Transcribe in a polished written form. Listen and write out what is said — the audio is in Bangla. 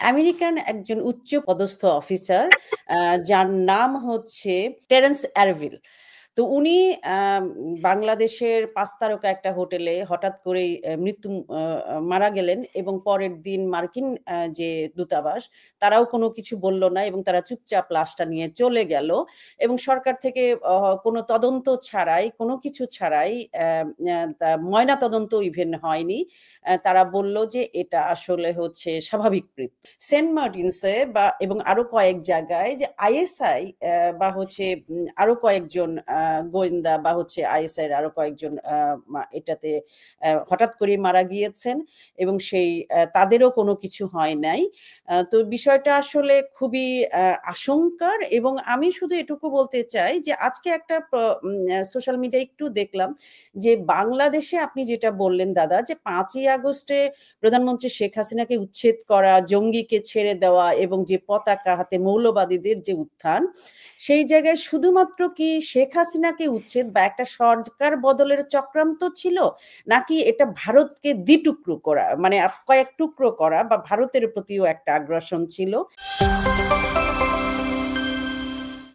আমেরিকান একজন উচ্চ পদস্থ অফিসার যার নাম হচ্ছে টেরেন্স অ্যারভিল। তো উনি বাংলাদেশের ৫ তারকা একটা হোটেলে হঠাৎ করেই মৃত্যু আ আ মারা গেলেন এবং পরের দিন মার্কিন যে দূতাবাস তারাও কোনো কিছু বলল না এবং তারা চুপচাপ লাশটা নিয়ে চলে গেল এবং সরকার থেকে কোনো তদন্ত ছাড়াই, কোনো কিছু ছাড়াই ময়নাতদন্ত ইভেন হয়নি। তারা বলল যে এটা আসলে হচ্ছে স্বাভাবিক মৃত্যু। সেন্ট মার্টিনসে এবং আরো কয়েক জায়গায় যে আইএসআই বা হচ্ছে আরো কয়েকজন গোয়েন্দা বা হচ্ছে আইএসআই এর আরো কয়েকজন এটাতে হঠাৎ করে মারা গিয়েছেন এবং সেই তাদেরও কোনো কিছু হয় নাই। তো বিষয়টা আসলে খুবই আশঙ্কার এবং আমি শুধু এটুকু বলতে চাই যে আজকে একটা সোশ্যাল মিডিয়ায় একটু দেখলাম যে বাংলাদেশে আপনি যেটা বললেন দাদা যে ৫ই আগস্টে প্রধানমন্ত্রী শেখ হাসিনাকে উচ্ছেদ করা, জঙ্গিকে ছেড়ে দেওয়া এবং যে পতাকা হাতে মৌলবাদীদের যে উত্থান, সেই জায়গায় শুধুমাত্র কি শেখ হাসিনাকে উচ্ছেদ বা একটা সরকার বদলের চক্রান্ত ছিল? নাকি এটা ভারতকে দ্বিটুকরো করা মানে কয়েক টুকরো করা বা ভারতের প্রতিও একটা আগ্রাসন ছিল?